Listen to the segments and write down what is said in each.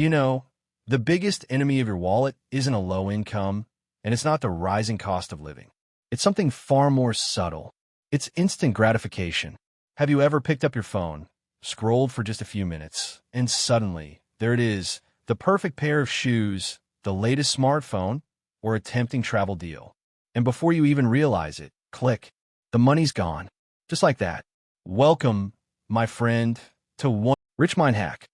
you know, the biggest enemy of your wallet isn't a low income, and it's not the rising cost of living. It's something far more subtle. It's instant gratification. Have you ever picked up your phone, scrolled for just a few minutes, and suddenly, there it is, the perfect pair of shoes, the latest smartphone, or a tempting travel deal? And before you even realize it, click, the money's gone. Just like that. Welcome, my friend, to one Rich Mind Hack,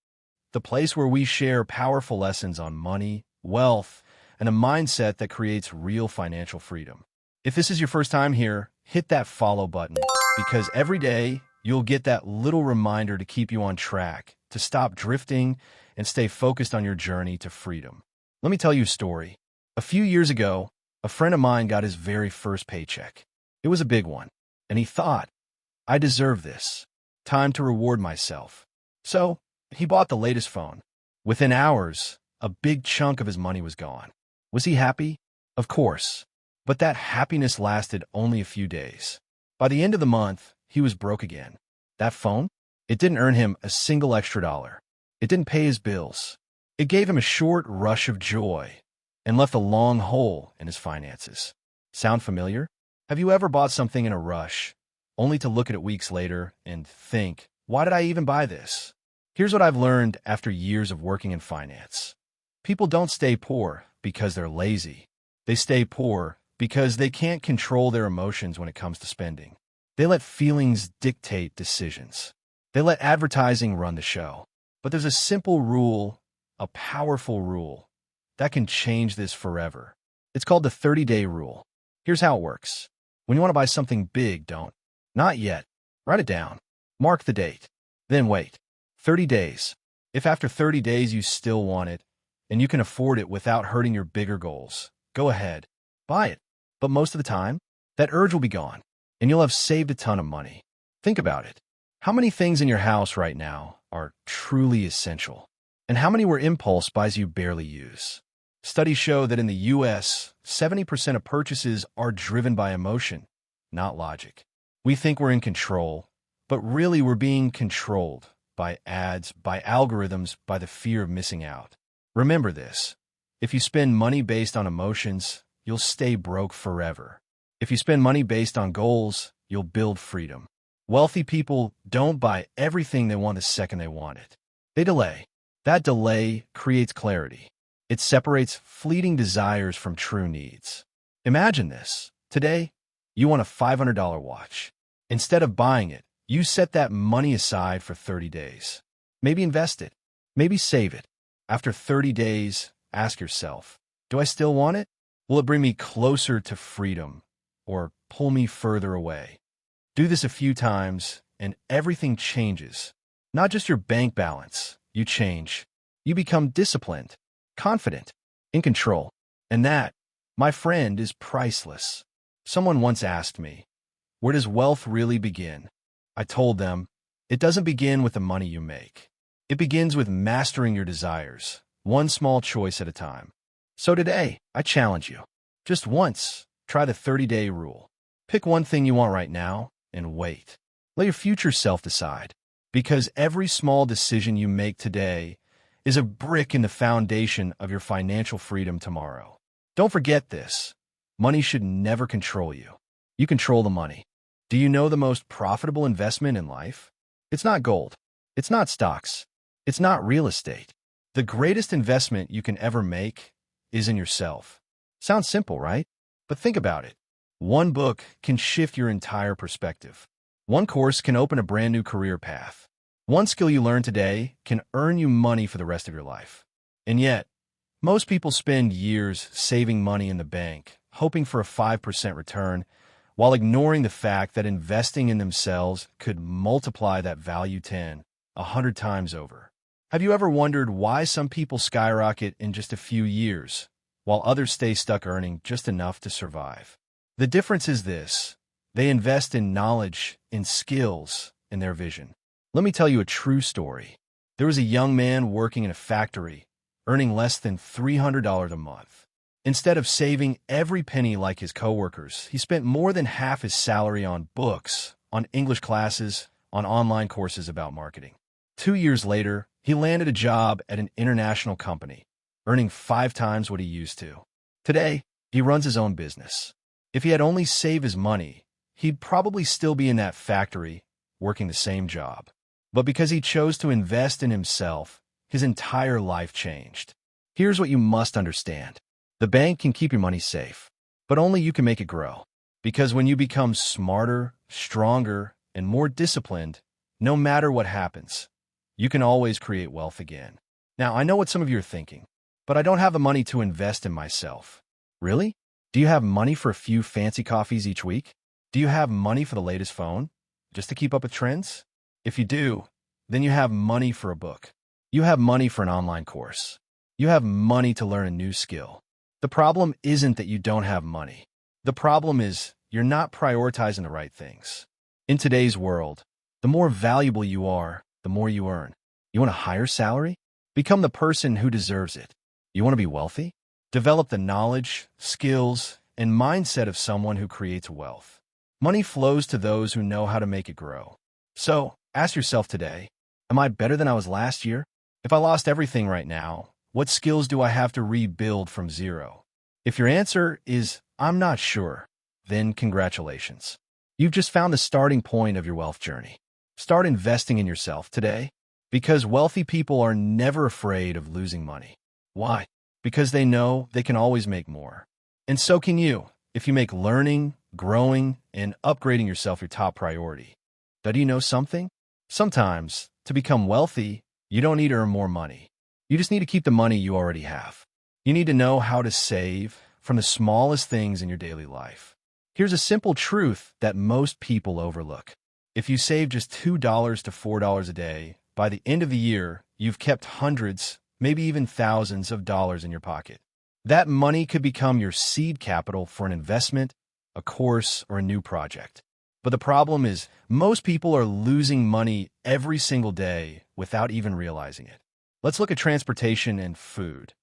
the place where we share powerful lessons on money, wealth, and a mindset that creates real financial freedom. If this is your first time here, hit that follow button, because every day you'll get that little reminder to keep you on track, to stop drifting, and stay focused on your journey to freedom. Let me tell you a story. A few years ago, a friend of mine got his very first paycheck. It was a big one, and he thought, I deserve this. Time to reward myself. So, he bought the latest phone. Within hours, a big chunk of his money was gone. Was he happy? Of course. But that happiness lasted only a few days. By the end of the month, he was broke again. That phone? It didn't earn him a single extra dollar. It didn't pay his bills. It gave him a short rush of joy and left a long hole in his finances. Sound familiar? Have you ever bought something in a rush, only to look at it weeks later and think, why did I even buy this? Here's what I've learned after years of working in finance. People don't stay poor because they're lazy. They stay poor because they can't control their emotions when it comes to spending. They let feelings dictate decisions. They let advertising run the show. But there's a simple rule, a powerful rule, that can change this forever. It's called the 30-day rule. Here's how it works. When you want to buy something big, don't. Not yet. Write it down. Mark the date. Then wait. 30 days. If after 30 days you still want it, and you can afford it without hurting your bigger goals, go ahead. Buy it. But most of the time, that urge will be gone, and you'll have saved a ton of money. Think about it. How many things in your house right now are truly essential? And how many were impulse buys you barely use? Studies show that in the US, 70% of purchases are driven by emotion, not logic. We think we're in control, but really we're being controlled by ads, by algorithms, by the fear of missing out. Remember this. If you spend money based on emotions, you'll stay broke forever. If you spend money based on goals, you'll build freedom. Wealthy people don't buy everything they want the second they want it. They delay. That delay creates clarity. It separates fleeting desires from true needs. Imagine this. Today, you want a $500 watch. Instead of buying it, you set that money aside for 30 days. Maybe invest it. Maybe save it. After 30 days, ask yourself, do I still want it? Will it bring me closer to freedom or pull me further away? Do this a few times and everything changes. Not just your bank balance. You change. You become disciplined, confident, in control. And that, my friend, is priceless. Someone once asked me, where does wealth really begin? I told them, it doesn't begin with the money you make. It begins with mastering your desires, one small choice at a time. So today, I challenge you. Just once, try the 30-day rule. Pick one thing you want right now and wait. Let your future self decide. Because every small decision you make today is a brick in the foundation of your financial freedom tomorrow. Don't forget this. Money should never control you. You control the money. Do you know the most profitable investment in life? It's not gold. It's not stocks. It's not real estate. The greatest investment you can ever make is in yourself. Sounds simple, right? But think about it. One book can shift your entire perspective. One course can open a brand new career path. One skill you learn today can earn you money for the rest of your life. And yet, most people spend years saving money in the bank, hoping for a 5% return, while ignoring the fact that investing in themselves could multiply that value 10, 100 times over. Have you ever wondered why some people skyrocket in just a few years, while others stay stuck earning just enough to survive? The difference is this. They invest in knowledge, in skills, in their vision. Let me tell you a true story. There was a young man working in a factory, earning less than $300 a month. Instead of saving every penny like his coworkers, he spent more than half his salary on books, on English classes, on online courses about marketing. 2 years later, he landed a job at an international company, earning 5 times what he used to. Today, he runs his own business. If he had only saved his money, he'd probably still be in that factory, working the same job. But because he chose to invest in himself, his entire life changed. Here's what you must understand. The bank can keep your money safe, but only you can make it grow. Because when you become smarter, stronger, and more disciplined, no matter what happens, you can always create wealth again. Now, I know what some of you are thinking, but I don't have the money to invest in myself. Really? Do you have money for a few fancy coffees each week? Do you have money for the latest phone, just to keep up with trends? If you do, then you have money for a book. You have money for an online course. You have money to learn a new skill. The problem isn't that you don't have money. The problem is you're not prioritizing the right things. In today's world, the more valuable you are, the more you earn. You want a higher salary? Become the person who deserves it. You want to be wealthy? Develop the knowledge, skills, and mindset of someone who creates wealth. Money flows to those who know how to make it grow. So, ask yourself today, am I better than I was last year? If I lost everything right now, what skills do I have to rebuild from zero? If your answer is, I'm not sure, then congratulations. You've just found the starting point of your wealth journey. Start investing in yourself today, because wealthy people are never afraid of losing money. Why? Because they know they can always make more. And so can you, if you make learning, growing, and upgrading yourself your top priority. But do you know something? Sometimes, to become wealthy, you don't need to earn more money. You just need to keep the money you already have. You need to know how to save from the smallest things in your daily life. Here's a simple truth that most people overlook. If you save just $2 to $4 a day, by the end of the year, you've kept hundreds, maybe even thousands of dollars in your pocket. That money could become your seed capital for an investment, a course, or a new project. But the problem is, most people are losing money every single day without even realizing it. Let's look at transportation and food,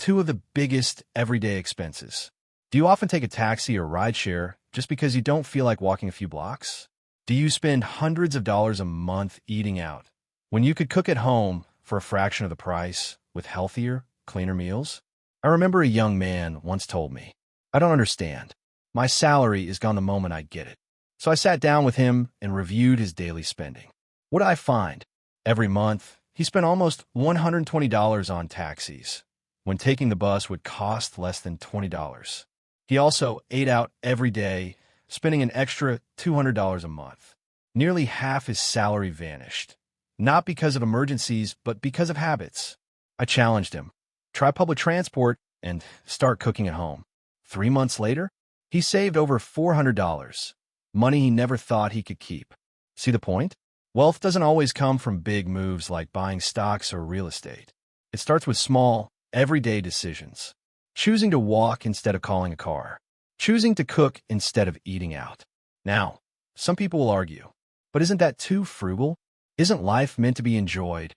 two of the biggest everyday expenses. Do you often take a taxi or rideshare just because you don't feel like walking a few blocks? Do you spend hundreds of dollars a month eating out when you could cook at home for a fraction of the price with healthier, cleaner meals? I remember a young man once told me, I don't understand. My salary is gone the moment I get it. So I sat down with him and reviewed his daily spending. What did I find? Every month, he spent almost $120 on taxis, when taking the bus would cost less than $20. He also ate out every day, spending an extra $200 a month. Nearly half his salary vanished, not because of emergencies, but because of habits. I challenged him. Try public transport and start cooking at home. 3 months later, he saved over $400, money he never thought he could keep. See the point? Wealth doesn't always come from big moves like buying stocks or real estate. It starts with small, everyday decisions. Choosing to walk instead of calling a car. Choosing to cook instead of eating out. Now, some people will argue, but isn't that too frugal? Isn't life meant to be enjoyed?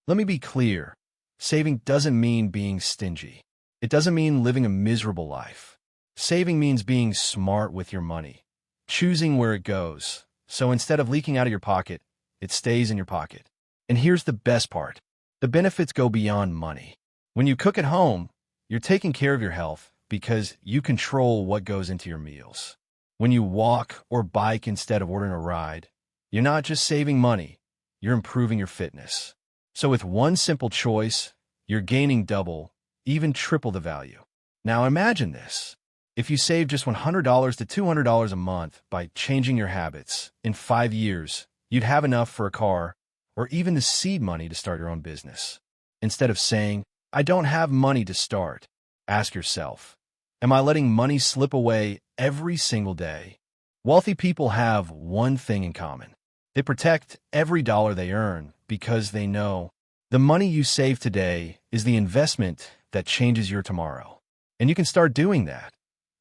Let me be clear. Saving doesn't mean being stingy. It doesn't mean living a miserable life. Saving means being smart with your money. Choosing where it goes. So instead of leaking out of your pocket, it stays in your pocket. And here's the best part. The benefits go beyond money. When you cook at home, you're taking care of your health because you control what goes into your meals. When you walk or bike instead of ordering a ride, you're not just saving money, you're improving your fitness. So with one simple choice, you're gaining double, even triple the value. Now imagine this. If you save just $100 to $200 a month by changing your habits, in 5 years, you'd have enough for a car or even the seed money to start your own business. Instead of saying, I don't have money to start, ask yourself, am I letting money slip away every single day? Wealthy people have one thing in common. They protect every dollar they earn because they know the money you save today is the investment that changes your tomorrow. And you can start doing that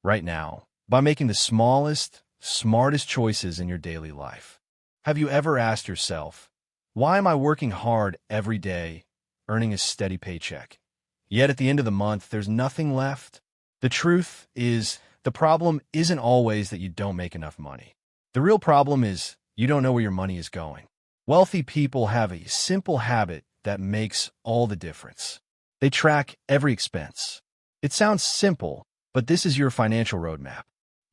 right now by making the smallest, smartest choices in your daily life. Have you ever asked yourself, why am I working hard every day, earning a steady paycheck? Yet at the end of the month, there's nothing left. The truth is, the problem isn't always that you don't make enough money. The real problem is you don't know where your money is going. Wealthy people have a simple habit that makes all the difference. They track every expense. It sounds simple, but this is your financial roadmap.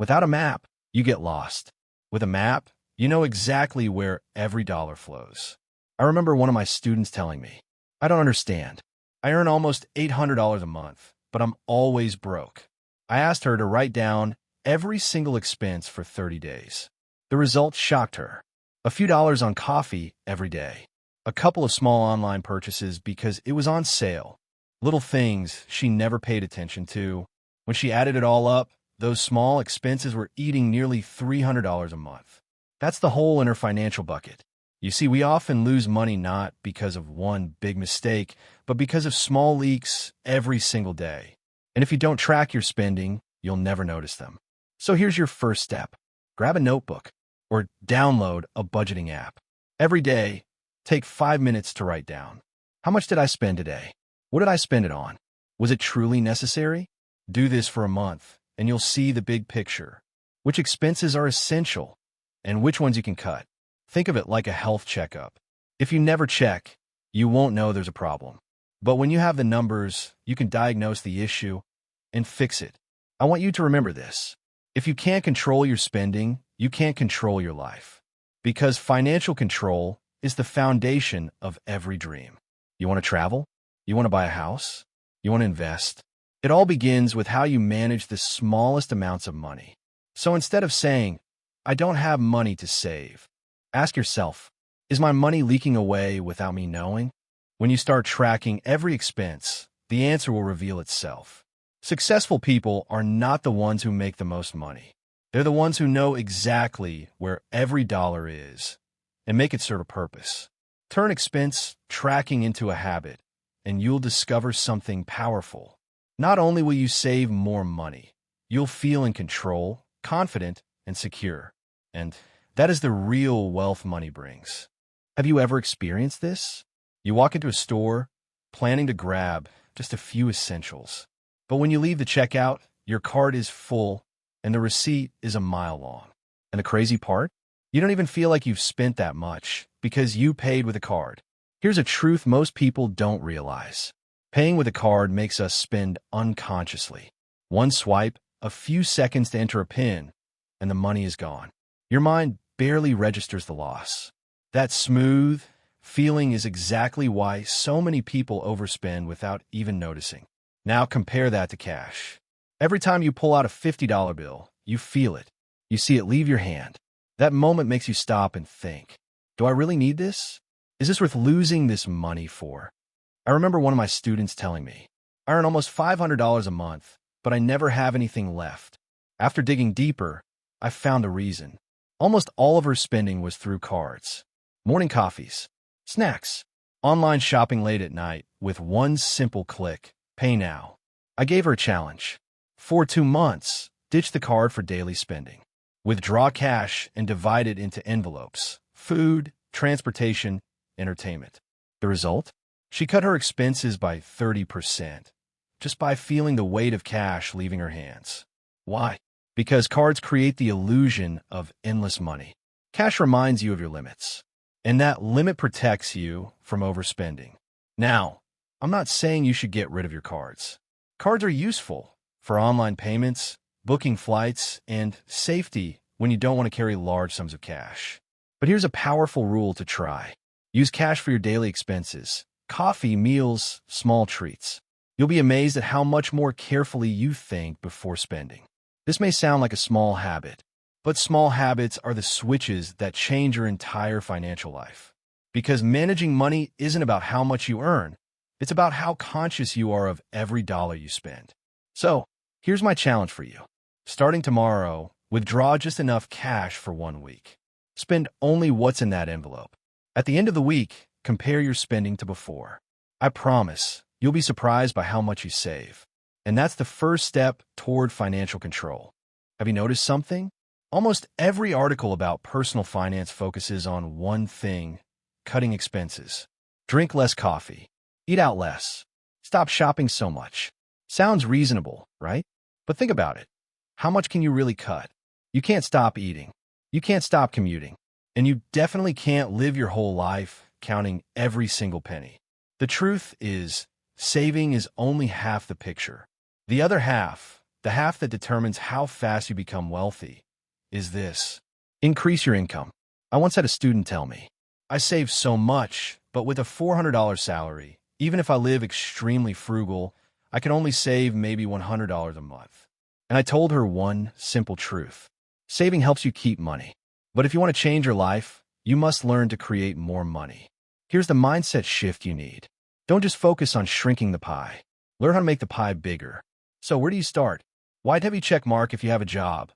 Without a map, you get lost. With a map, you know exactly where every dollar flows. I remember one of my students telling me, "I don't understand. I earn almost $800 a month, but I'm always broke." I asked her to write down every single expense for 30 days. The results shocked her. A few dollars on coffee every day. A couple of small online purchases because it was on sale. Little things she never paid attention to. When she added it all up, those small expenses were eating nearly $300 a month. That's the hole in her financial bucket. You see, we often lose money not because of one big mistake, but because of small leaks every single day. And if you don't track your spending, you'll never notice them. So here's your first step. Grab a notebook or download a budgeting app. Every day, take 5 minutes to write down. How much did I spend today? What did I spend it on? Was it truly necessary? Do this for a month, and you'll see the big picture. Which expenses are essential, and which ones you can cut. Think of it like a health checkup. If you never check, you won't know there's a problem. But when you have the numbers, you can diagnose the issue and fix it. I want you to remember this. If you can't control your spending, you can't control your life. Because financial control is the foundation of every dream. You want to travel? You want to buy a house? You want to invest? It all begins with how you manage the smallest amounts of money. So instead of saying, "I don't have money to save," ask yourself, is my money leaking away without me knowing? When you start tracking every expense, the answer will reveal itself. Successful people are not the ones who make the most money. They're the ones who know exactly where every dollar is and make it serve a purpose. Turn expense tracking into a habit, and you'll discover something powerful. Not only will you save more money, you'll feel in control, confident, and secure. And that is the real wealth money brings. Have you ever experienced this? You walk into a store, planning to grab just a few essentials. But when you leave the checkout, your cart is full and the receipt is a mile long. And the crazy part? You don't even feel like you've spent that much because you paid with a card. Here's a truth most people don't realize. Paying with a card makes us spend unconsciously. One swipe, a few seconds to enter a PIN, and the money is gone. Your mind barely registers the loss. That smooth feeling is exactly why so many people overspend without even noticing. Now compare that to cash. Every time you pull out a $50 bill, you feel it. You see it leave your hand. That moment makes you stop and think, do I really need this? Is this worth losing this money for? I remember one of my students telling me, I earn almost $500 a month, but I never have anything left. After digging deeper, I found the reason. Almost all of her spending was through cards. Morning coffees, snacks, online shopping late at night with one simple click, pay now. I gave her a challenge. For 2 months, ditch the card for daily spending. Withdraw cash and divide it into envelopes, food, transportation, entertainment. The result? She cut her expenses by 30%, just by feeling the weight of cash leaving her hands. Why? Because cards create the illusion of endless money. Cash reminds you of your limits, and that limit protects you from overspending. Now, I'm not saying you should get rid of your cards. Cards are useful for online payments, booking flights, and safety when you don't want to carry large sums of cash. But here's a powerful rule to try. Use cash for your daily expenses, coffee, meals, small treats. You'll be amazed at how much more carefully you think before spending. This may sound like a small habit, but small habits are the switches that change your entire financial life. Because managing money isn't about how much you earn, it's about how conscious you are of every dollar you spend. So, here's my challenge for you. Starting tomorrow, withdraw just enough cash for 1 week. Spend only what's in that envelope. At the end of the week, compare your spending to before. I promise, you'll be surprised by how much you save. And that's the first step toward financial control. Have you noticed something? Almost every article about personal finance focuses on one thing: cutting expenses. Drink less coffee. Eat out less. Stop shopping so much. Sounds reasonable, right? But think about it. How much can you really cut? You can't stop eating. You can't stop commuting. And you definitely can't live your whole life counting every single penny. The truth is, saving is only half the picture. The other half, the half that determines how fast you become wealthy, is this. Increase your income. I once had a student tell me, I save so much, but with a $400 salary, even if I live extremely frugal, I can only save maybe $100 a month. And I told her one simple truth. Saving helps you keep money. But if you want to change your life, you must learn to create more money. Here's the mindset shift you need. Don't just focus on shrinking the pie. Learn how to make the pie bigger. So where do you start? White heavy check mark if you have a job.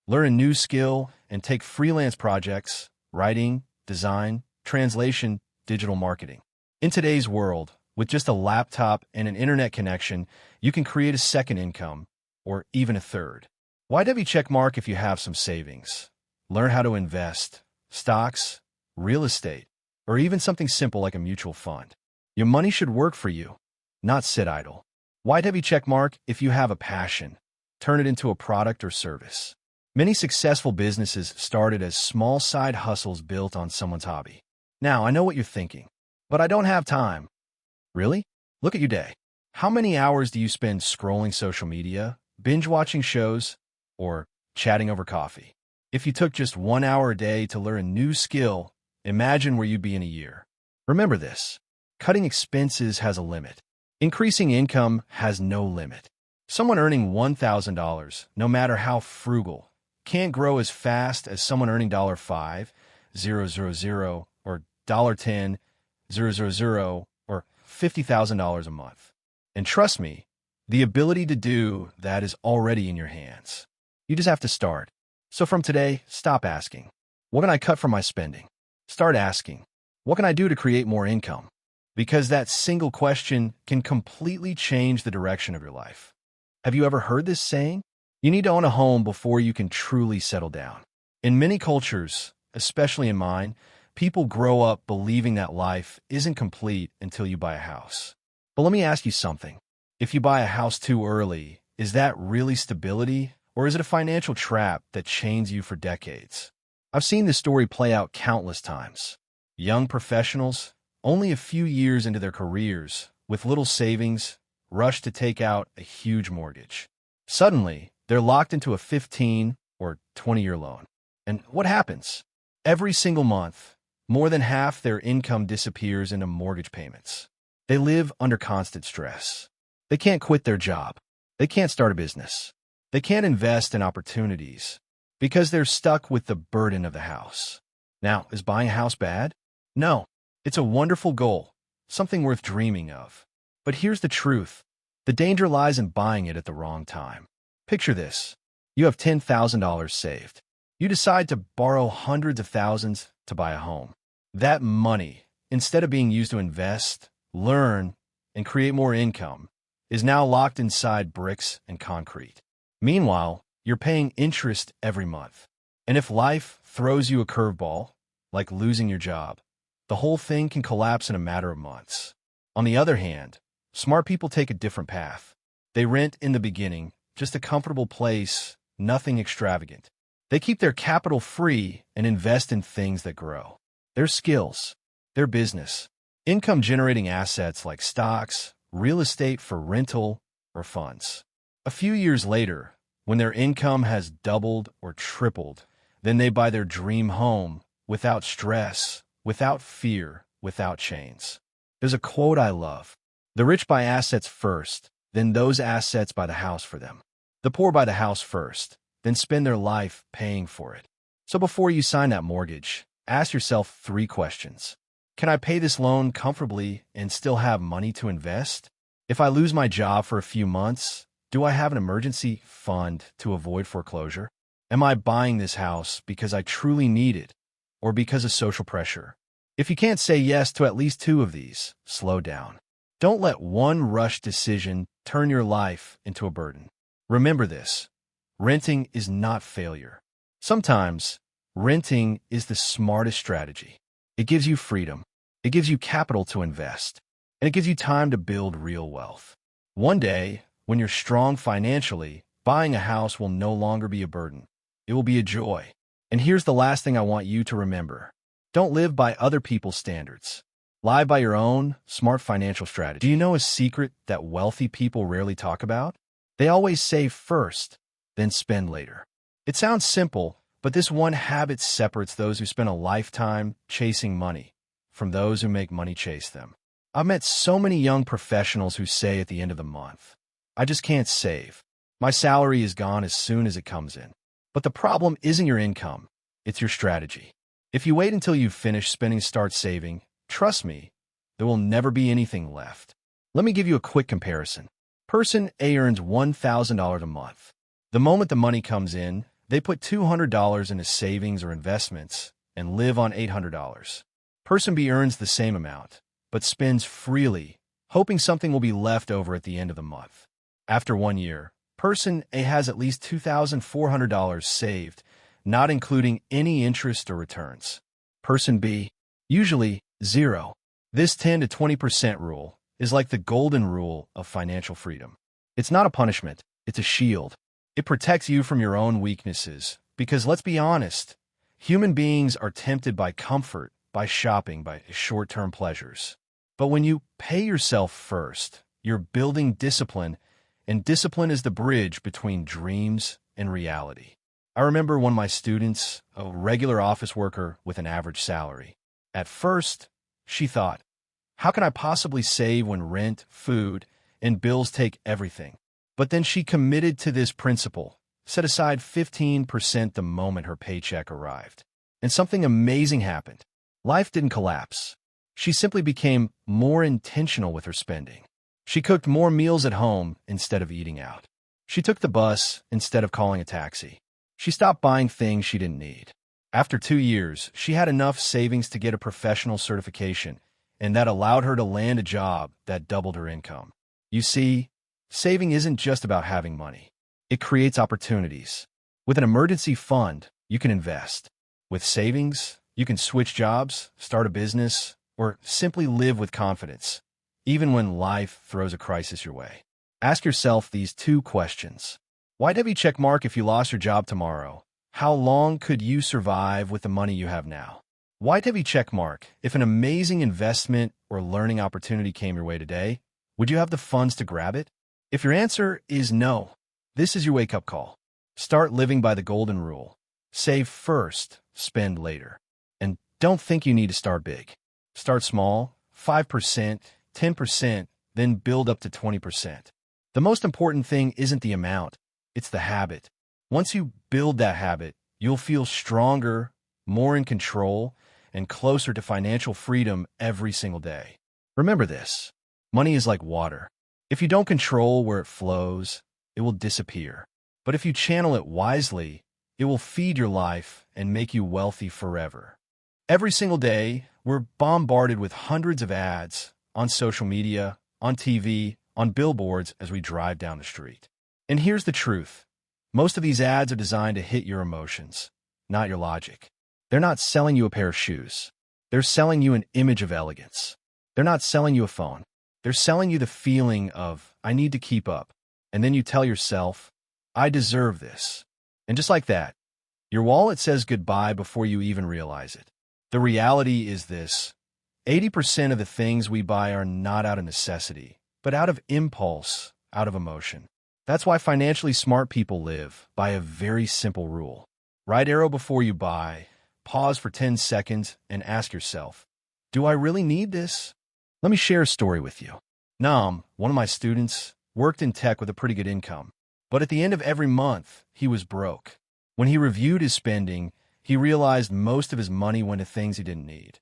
Learn a new skill and take freelance projects, writing, design, translation, digital marketing. In today's world, with just a laptop and an internet connection, you can create a second income, or even a third. White heavy check mark if you have some savings. Learn how to invest, stocks, real estate, or even something simple like a mutual fund. Your money should work for you, not sit idle. White heavy check mark if you have a passion. Turn it into a product or service. Many successful businesses started as small side hustles built on someone's hobby. Now, I know what you're thinking, but I don't have time. Really? Look at your day. How many hours do you spend scrolling social media, binge-watching shows, or chatting over coffee? If you took just 1 hour a day to learn a new skill, imagine where you'd be in a year. Remember this. Cutting expenses has a limit. Increasing income has no limit. Someone earning $1,000, no matter how frugal, can't grow as fast as someone earning $5,000 or $10,000 or $50,000 a month. And trust me, the ability to do that is already in your hands. You just have to start. So from today, stop asking, what can I cut from my spending? Start asking, what can I do to create more income? Because that single question can completely change the direction of your life. Have you ever heard this saying? You need to own a home before you can truly settle down. In many cultures, especially in mine, people grow up believing that life isn't complete until you buy a house. But let me ask you something. If you buy a house too early, is that really stability, or is it a financial trap that chains you for decades? I've seen this story play out countless times. Young professionals, only a few years into their careers, with little savings, rush to take out a huge mortgage. Suddenly, they're locked into a 15 or 20-year loan. And what happens? Every single month, more than half their income disappears into mortgage payments. They live under constant stress. They can't quit their job. They can't start a business. They can't invest in opportunities because they're stuck with the burden of the house. Now, is buying a house bad? No. It's a wonderful goal, something worth dreaming of. But here's the truth. The danger lies in buying it at the wrong time. Picture this. You have $10,000 saved. You decide to borrow hundreds of thousands to buy a home. That money, instead of being used to invest, learn, and create more income, is now locked inside bricks and concrete. Meanwhile, you're paying interest every month. And if life throws you a curveball, like losing your job, the whole thing can collapse in a matter of months. On the other hand, smart people take a different path. They rent in the beginning, just a comfortable place, nothing extravagant. They keep their capital free and invest in things that grow. Their skills, their business, income-generating assets like stocks, real estate for rental, or funds. A few years later, when their income has doubled or tripled, then they buy their dream home without stress, without fear, without chains. There's a quote I love. The rich buy assets first, then those assets buy the house for them. The poor buy the house first, then spend their life paying for it. So before you sign that mortgage, ask yourself 3 questions. Can I pay this loan comfortably and still have money to invest? If I lose my job for a few months, do I have an emergency fund to avoid foreclosure? Am I buying this house because I truly need it, or because of social pressure? If you can't say yes to at least 2 of these, slow down. Don't let one rush decision turn your life into a burden. Remember this. Renting is not failure. Sometimes, renting is the smartest strategy. It gives you freedom. It gives you capital to invest. And it gives you time to build real wealth. One day, when you're strong financially, buying a house will no longer be a burden. It will be a joy. And here's the last thing I want you to remember. Don't live by other people's standards. Live by your own smart financial strategy. Do you know a secret that wealthy people rarely talk about? They always save first, then spend later. It sounds simple, but this one habit separates those who spend a lifetime chasing money from those who make money chase them. I've met so many young professionals who say at the end of the month, I just can't save. My salary is gone as soon as it comes in. But the problem isn't your income, it's your strategy. If you wait until you've finished spending to start saving, trust me, there will never be anything left. Let me give you a quick comparison. Person A earns $1,000 a month. The moment the money comes in, they put $200 into savings or investments and live on $800. Person B earns the same amount, but spends freely, hoping something will be left over at the end of the month. After 1 year, Person A has at least $2,400 saved, not including any interest or returns. Person B, usually zero. This 10 to 20% rule is like the golden rule of financial freedom. It's not a punishment, it's a shield. It protects you from your own weaknesses because, let's be honest, human beings are tempted by comfort, by shopping, by short-term pleasures. But when you pay yourself first, you're building discipline, and discipline is the bridge between dreams and reality. I remember one of my students, a regular office worker with an average salary. At first, she thought, how can I possibly save when rent, food, and bills take everything? But then she committed to this principle, set aside 15% the moment her paycheck arrived. And something amazing happened. Life didn't collapse. She simply became more intentional with her spending. She cooked more meals at home instead of eating out. She took the bus instead of calling a taxi. She stopped buying things she didn't need. After 2 years, she had enough savings to get a professional certification, and that allowed her to land a job that doubled her income. You see, saving isn't just about having money. It creates opportunities. With an emergency fund, you can invest. With savings, you can switch jobs, start a business, or simply live with confidence, even when life throws a crisis your way. Ask yourself these 2 questions. Why'd have you check mark if you lost your job tomorrow? How long could you survive with the money you have now? Why'd have you check mark if an amazing investment or learning opportunity came your way today? Would you have the funds to grab it? If your answer is no, this is your wake-up call. Start living by the golden rule. Save first, spend later. And don't think you need to start big. Start small, 5%, 10%, then build up to 20%. The most important thing isn't the amount, it's the habit. Once you build that habit, you'll feel stronger, more in control, and closer to financial freedom every single day. Remember this, money is like water. If you don't control where it flows, it will disappear. But if you channel it wisely, it will feed your life and make you wealthy forever. Every single day, we're bombarded with hundreds of ads on social media, on TV, on billboards as we drive down the street. And here's the truth. Most of these ads are designed to hit your emotions, not your logic. They're not selling you a pair of shoes. They're selling you an image of elegance. They're not selling you a phone. They're selling you the feeling of, I need to keep up. And then you tell yourself, I deserve this. And just like that, your wallet says goodbye before you even realize it. The reality is this. 80% of the things we buy are not out of necessity, but out of impulse, out of emotion. That's why financially smart people live by a very simple rule. Right arrow before you buy, pause for 10 seconds, and ask yourself, do I really need this? Let me share a story with you. Nam, one of my students, worked in tech with a pretty good income, but at the end of every month, he was broke. When he reviewed his spending, he realized most of his money went to things he didn't need.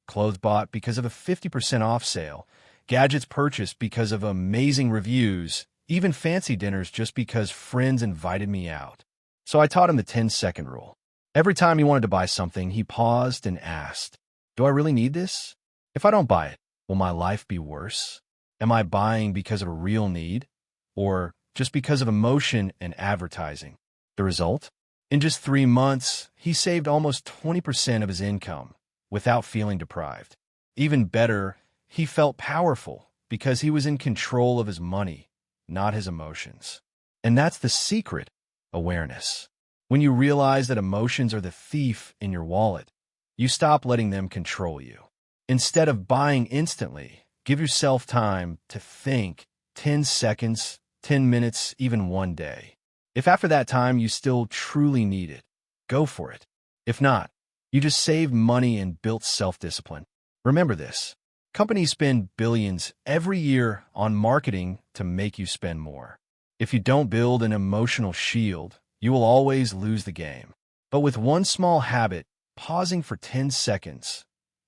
Clothes bought because of a 50% off sale, gadgets purchased because of amazing reviews, even fancy dinners just because friends invited me out. So I taught him the 10-second rule. Every time he wanted to buy something, he paused and asked, do I really need this? If I don't buy it, will my life be worse? Am I buying because of a real need? Or just because of emotion and advertising? The result? In just 3 months, he saved almost 20% of his income without feeling deprived. Even better, he felt powerful because he was in control of his money, not his emotions. And that's the secret, awareness. When you realize that emotions are the thief in your wallet, You stop letting them control you. Instead of buying instantly, give yourself time to think 10 seconds, 10 minutes, even one day. If after that time you still truly need it, go for it. If not, you just saved money and built self-discipline. Remember this. Companies spend billions every year on marketing to make you spend more. If you don't build an emotional shield, you will always lose the game. But with one small habit, pausing for 10 seconds,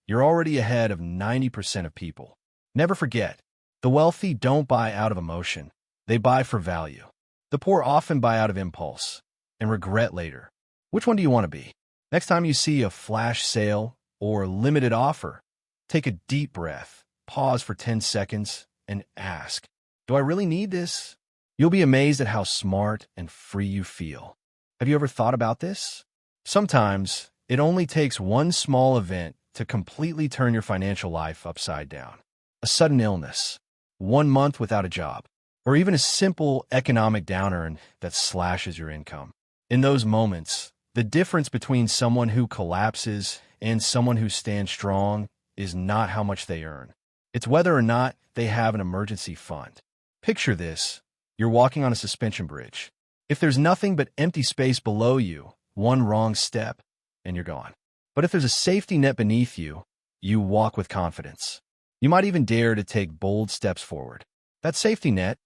you're already ahead of 90% of people. Never forget, the wealthy don't buy out of emotion. They buy for value. The poor often buy out of impulse and regret later. Which one do you want to be? Next time you see a flash sale or limited offer, take a deep breath, pause for 10 seconds, and ask, do I really need this? You'll be amazed at how smart and free you feel. Have you ever thought about this? Sometimes, it only takes one small event to completely turn your financial life upside down. A sudden illness, 1 month without a job, or even a simple economic downturn that slashes your income. In those moments, the difference between someone who collapses and someone who stands strong is not how much they earn. It's whether or not they have an emergency fund. Picture this. You're walking on a suspension bridge. If there's nothing but empty space below you, one wrong step, and you're gone. But if there's a safety net beneath you, you walk with confidence. You might even dare to take bold steps forward. That safety net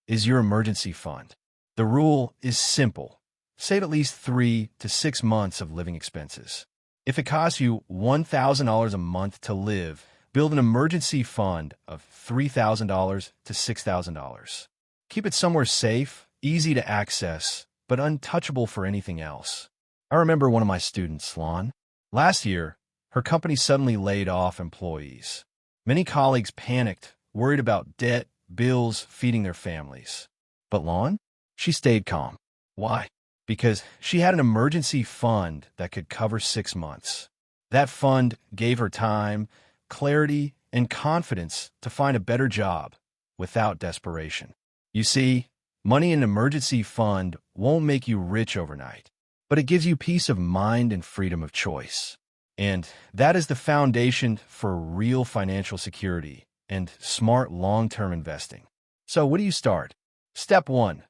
is your emergency fund. The rule is simple. Save at least 3 to 6 months of living expenses. If it costs you $1,000 a month to live, build an emergency fund of $3,000 to $6,000. Keep it somewhere safe, easy to access, but untouchable for anything else. I remember one of my students, Lon. Last year, her company suddenly laid off employees. Many colleagues panicked, worried about debt, bills, feeding their families. But Lon? She stayed calm. Why? Because she had an emergency fund that could cover 6 months. That fund gave her time, clarity, and confidence to find a better job without desperation. You see, money in an emergency fund won't make you rich overnight, but it gives you peace of mind and freedom of choice. And that is the foundation for real financial security and smart long-term investing. So what do you start? Step 1.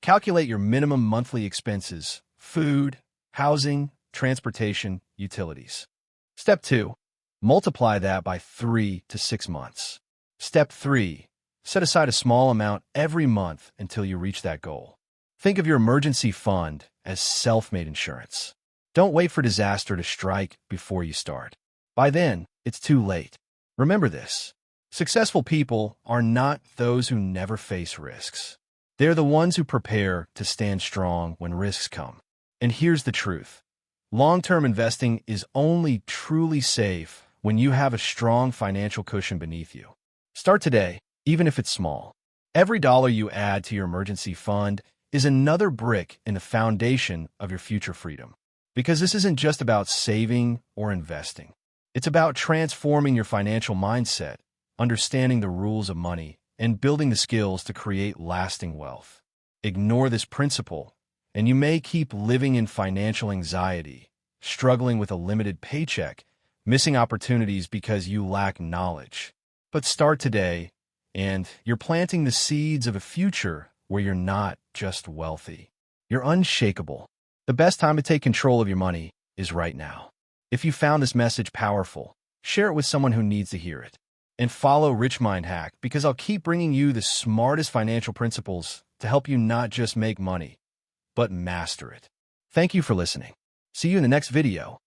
Calculate your minimum monthly expenses: food, housing, transportation, utilities. Step 2. Multiply that by 3 to 6 months. Step 3. Set aside a small amount every month until you reach that goal. Think of your emergency fund as self-made insurance. Don't wait for disaster to strike before you start. By then, it's too late. Remember this. Successful people are not those who never face risks. They're the ones who prepare to stand strong when risks come. And here's the truth. Long-term investing is only truly safe when you have a strong financial cushion beneath you. Start today, even if it's small. Every dollar you add to your emergency fund is another brick in the foundation of your future freedom. Because this isn't just about saving or investing. It's about transforming your financial mindset, understanding the rules of money, and building the skills to create lasting wealth. Ignore this principle, and you may keep living in financial anxiety, struggling with a limited paycheck, missing opportunities because you lack knowledge. But start today, and you're planting the seeds of a future where you're not just wealthy. You're unshakable. The best time to take control of your money is right now. If you found this message powerful, share it with someone who needs to hear it. And follow RICHMIND Hack, because I'll keep bringing you the smartest financial principles to help you not just make money, but master it. Thank you for listening. See you in the next video.